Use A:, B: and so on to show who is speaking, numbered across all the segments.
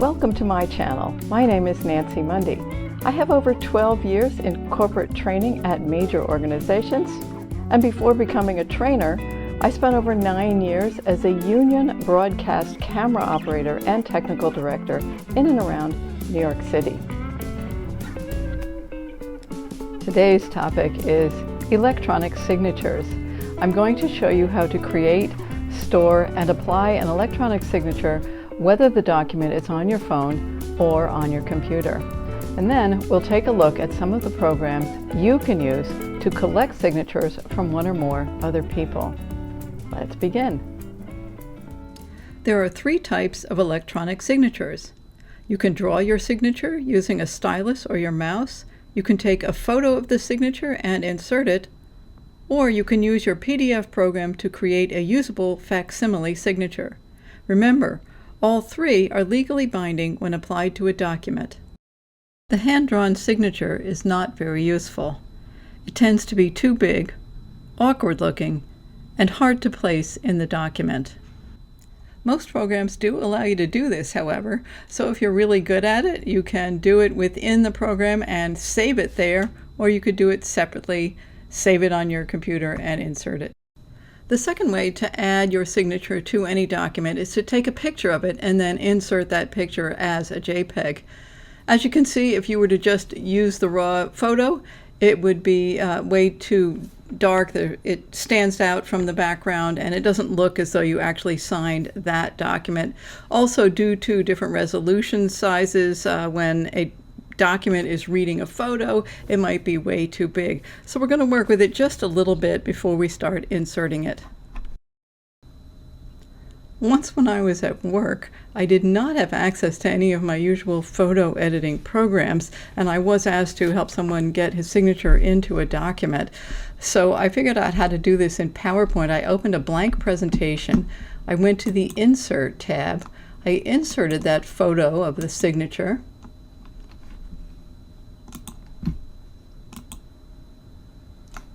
A: Welcome to my channel. My name is Nancy Mundy. I have over 12 years in corporate training at major organizations, and before becoming a trainer, I spent over 9 years as a union broadcast camera operator and technical director in and around New York City. Today's topic is electronic signatures. I'm going to show you how to create, store, and apply an electronic signature whether the document is on your phone or on your computer. And then we'll take a look at some of the programs you can use to collect signatures from one or more other people. Let's begin. There are 3 types of electronic signatures. You can draw your signature using a stylus or your mouse. You can take a photo of the signature and insert it, or you can use your PDF program to create a usable facsimile signature. Remember, all 3 are legally binding when applied to a document. The hand-drawn signature is not very useful. It tends to be too big, awkward-looking, and hard to place in the document. Most programs do allow you to do this, however, so if you're really good at it, you can do it within the program and save it there, or you could do it separately, save it on your computer, and insert it. The second way to add your signature to any document is to take a picture of it and then insert that picture as a JPEG. As you can see, if you were to just use the raw photo, it would be way too dark. It stands out from the background and it doesn't look as though you actually signed that document. Also, due to different resolution sizes, when a document is reading a photo, it might be way too big. So we're going to work with it just a little bit before we start inserting it. Once when I was at work, I did not have access to any of my usual photo editing programs, and I was asked to help someone get his signature into a document. So I figured out how to do this in PowerPoint. I opened a blank presentation. I went to the Insert tab. I inserted that photo of the signature.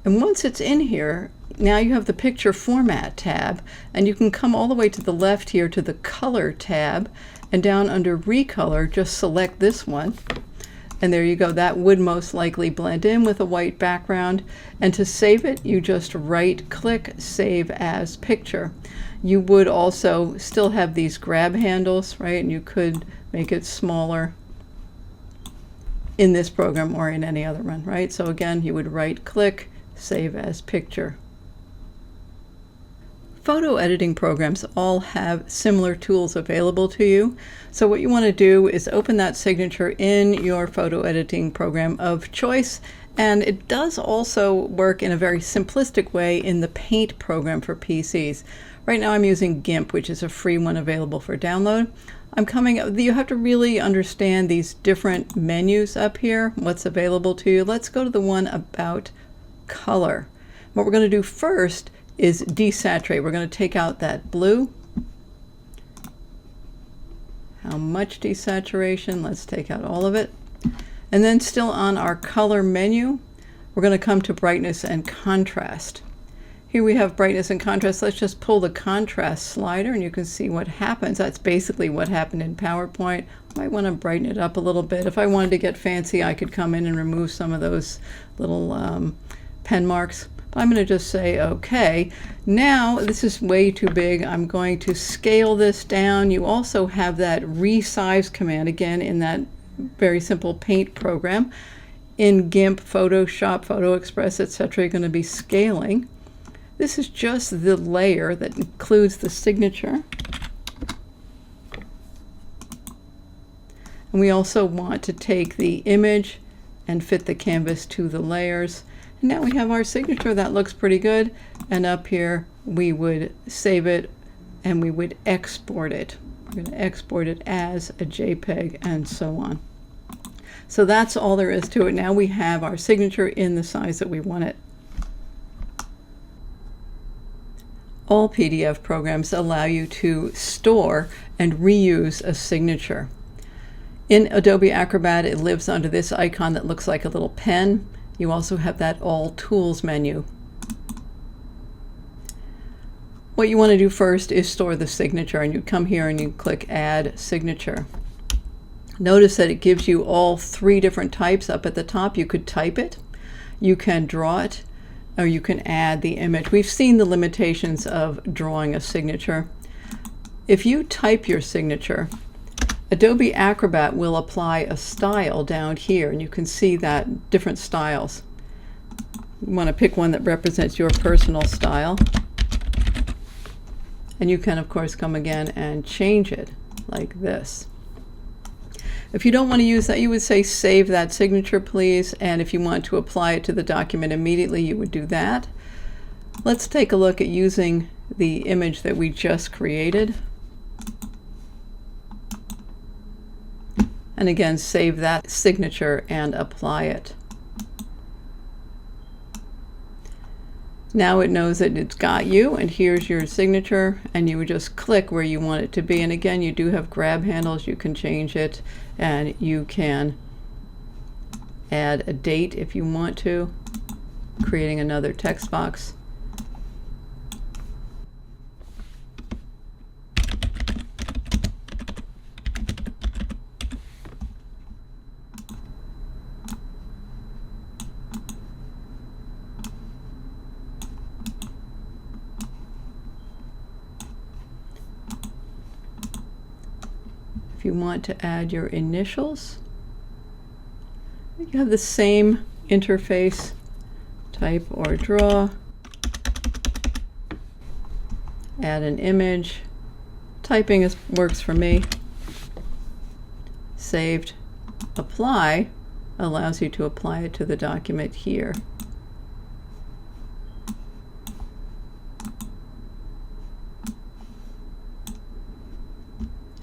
A: And once it's in here, now you have the Picture Format tab, and you can come all the way to the left here to the Color tab, and down under Recolor, just select this one. And there you go. That would most likely blend in with a white background. And to save it, you just right-click Save as Picture. You would also still have these grab handles, right? And you could make it smaller in this program or in any other one, right? So again, you would right-click, Save as Picture. Photo editing programs all have similar tools available to you. So what you want to do is open that signature in your photo editing program of choice. And it does also work in a very simplistic way in the Paint program for PCs. Right now I'm using GIMP, which is a free one available for download. You have to really understand these different menus up here, what's available to you. Let's go to the one about color. What we're going to do first is desaturate. We're going to take out that blue. How much desaturation? Let's take out all of it. And then still on our color menu, we're going to come to brightness and contrast. Here we have brightness and contrast. Let's just pull the contrast slider and you can see what happens. That's basically what happened in PowerPoint. I might want to brighten it up a little bit. If I wanted to get fancy, I could come in and remove some of those little pen marks. I'm going to just say OK. Now this is way too big. I'm going to scale this down. You also have that resize command again in that very simple Paint program. In GIMP, Photoshop, Photo Express, etc., you're going to be scaling. This is just the layer that includes the signature. And we also want to take the image and fit the canvas to the layers. And now we have our signature. That looks pretty good. And up here we would save it and we would export it. We're going to export it as a JPEG and so on. So that's all there is to it. Now we have our signature in the size that we want it. All PDF programs allow you to store and reuse a signature. In Adobe Acrobat, it lives under this icon that looks like a little pen. You also have that All Tools menu. What you want to do first is store the signature, and you come here and you click Add Signature. Notice that it gives you all three different types up at the top. You could type it, you can draw it, or you can add the image. We've seen the limitations of drawing a signature. If you type your signature, Adobe Acrobat will apply a style down here, and you can see that different styles. You want to pick one that represents your personal style. And you can, of course, come again and change it like this. If you don't want to use that, you would say save that signature, please. And if you want to apply it to the document immediately, you would do that. Let's take a look at using the image that we just created. And again, save that signature and apply it. Now it knows that it's got you, and here's your signature, and you would just click where you want it to be. And again, you do have grab handles. You can change it, and you can add a date if you want to, creating another text box. If you want to add your initials, you have the same interface, type or draw, add an image. Typing works for me. Saved. Apply allows you to apply it to the document here.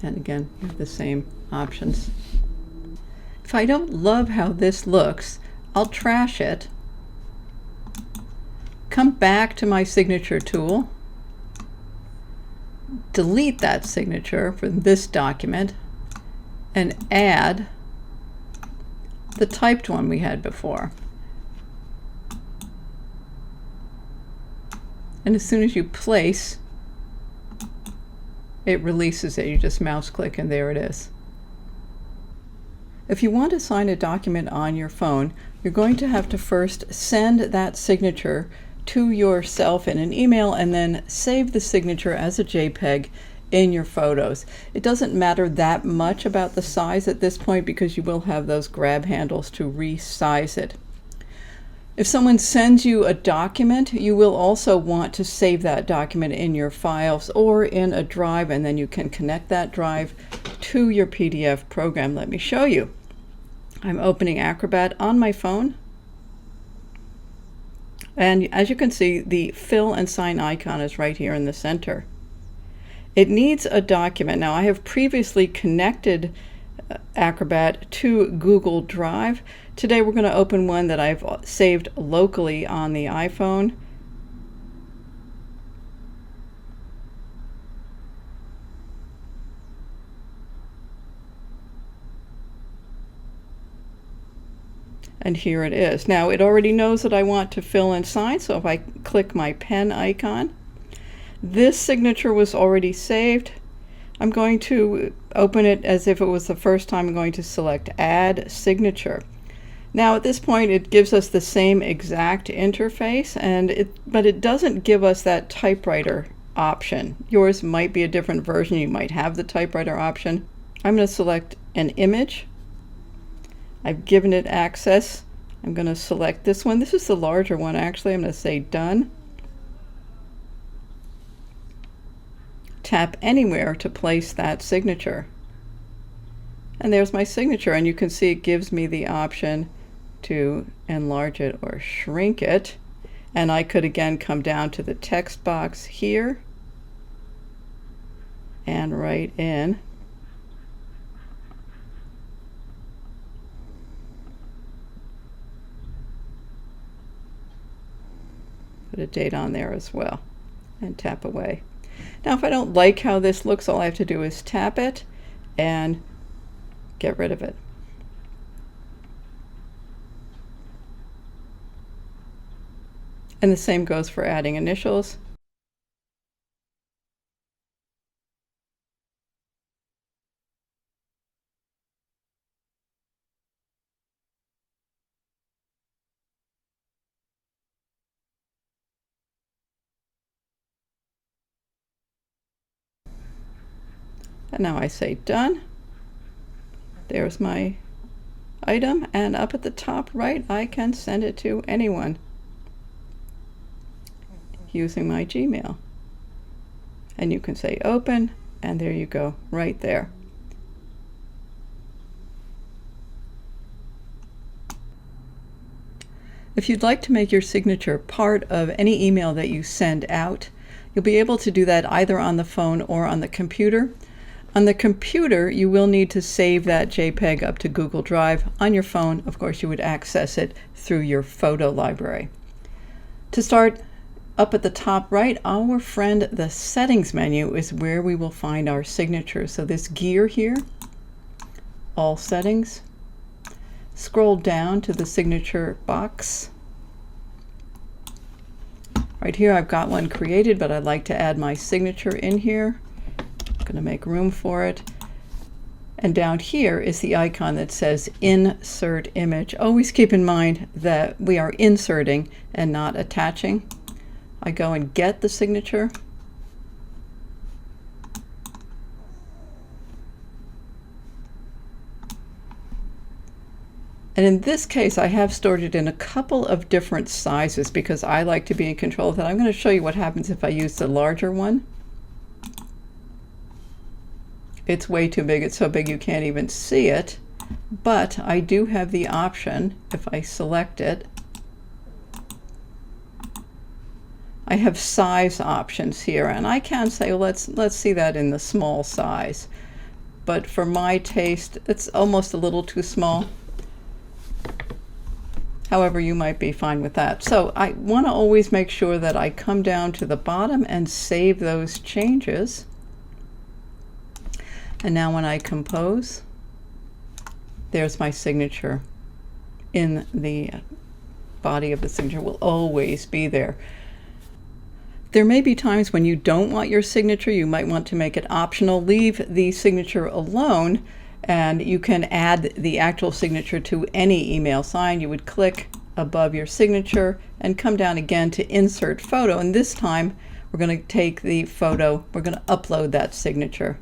A: And again, you have the same options. If I don't love how this looks, I'll trash it, come back to my signature tool, delete that signature from this document, and add the typed one we had before. And as soon as you place, it releases it. You just mouse click and there it is. If you want to sign a document on your phone, you're going to have to first send that signature to yourself in an email and then save the signature as a JPEG in your photos. It doesn't matter that much about the size at this point because you will have those grab handles to resize it. If someone sends you a document, you will also want to save that document in your files or in a drive, and then you can connect that drive to your PDF program. Let me show you. I'm opening Acrobat on my phone. And as you can see, the fill and sign icon is right here in the center. It needs a document. Now, I have previously connected Acrobat to Google Drive. Today we're going to open one that I've saved locally on the iPhone. And here it is. Now it already knows that I want to fill and sign, so if I click my pen icon, this signature was already saved. I'm going to open it as if it was the first time. I'm going to select Add Signature. Now at this point it gives us the same exact interface, but it doesn't give us that typewriter option. Yours might be a different version. You might have the typewriter option. I'm going to select an image. I've given it access. I'm going to select this one. This is the larger one actually. I'm going to say Done. Tap anywhere to place that signature. And there's my signature, and you can see it gives me the option to enlarge it or shrink it. And I could again come down to the text box here and write in put a date on there as well and tap away. Now if I don't like how this looks, all I have to do is tap it and get rid of it. And the same goes for adding initials. And now I say done. There's my item, and up at the top right, I can send it to anyone using my Gmail. And you can say open, and there you go, right there. If you'd like to make your signature part of any email that you send out, you'll be able to do that either on the phone or on the computer. On the computer, you will need to save that JPEG up to Google Drive. On your phone, of course, you would access it through your photo library. To start, up at the top right, our friend, the settings menu, is where we will find our signature. So this gear here, all settings. Scroll down to the signature box. Right here, I've got one created, but I'd like to add my signature in here. I'm going to make room for it. And down here is the icon that says Insert Image. Always keep in mind that we are inserting and not attaching. I go and get the signature. And in this case, I have stored it in a couple of different sizes because I like to be in control of that. I'm going to show you what happens if I use the larger one. It's way too big. It's so big you can't even see it. But I do have the option, if I select it, I have size options here, and I can say, well, let's see that in the small size. But for my taste, it's almost a little too small. However, you might be fine with that. So I want to always make sure that I come down to the bottom and save those changes. And now when I compose, there's my signature in the body of the signature. Will always be there. There may be times when you don't want your signature. You might want to make it optional. Leave the signature alone, and you can add the actual signature to any email sign. You would click above your signature and come down again to Insert Photo. And this time, we're going to take the photo. We're going to upload that signature.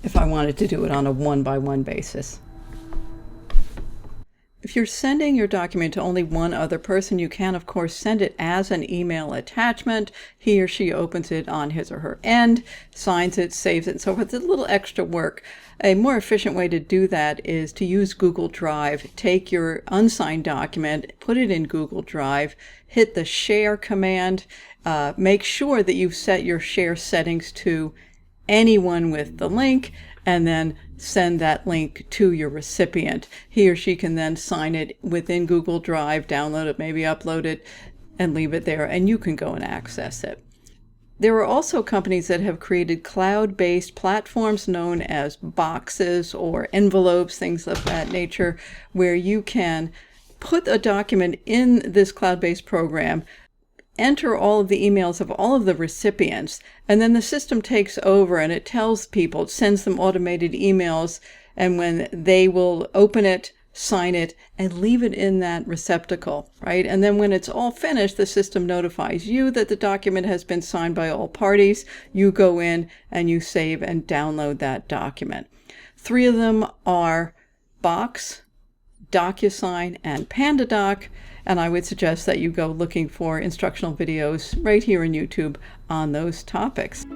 A: If I wanted to do it on a one-by-one basis. If you're sending your document to only one other person, you can, of course, send it as an email attachment. He or she opens it on his or her end, signs it, saves it, and so forth. It's a little extra work. A more efficient way to do that is to use Google Drive. Take your unsigned document, put it in Google Drive, hit the Share command, make sure that you've set your share settings to anyone with the link, and then send that link to your recipient. He or she can then sign it within Google Drive, download it, maybe upload it, and leave it there, and you can go and access it. There are also companies that have created cloud-based platforms known as boxes or envelopes, things of that nature, where you can put a document in this cloud-based program, enter all of the emails of all of the recipients, and then the system takes over and it tells people, it sends them automated emails, and when they will open it, sign it, and leave it in that receptacle, right? And then when it's all finished, the system notifies you that the document has been signed by all parties. You go in and you save and download that document. 3 of them are Box, DocuSign, and PandaDoc. And I would suggest that you go looking for instructional videos right here on YouTube on those topics.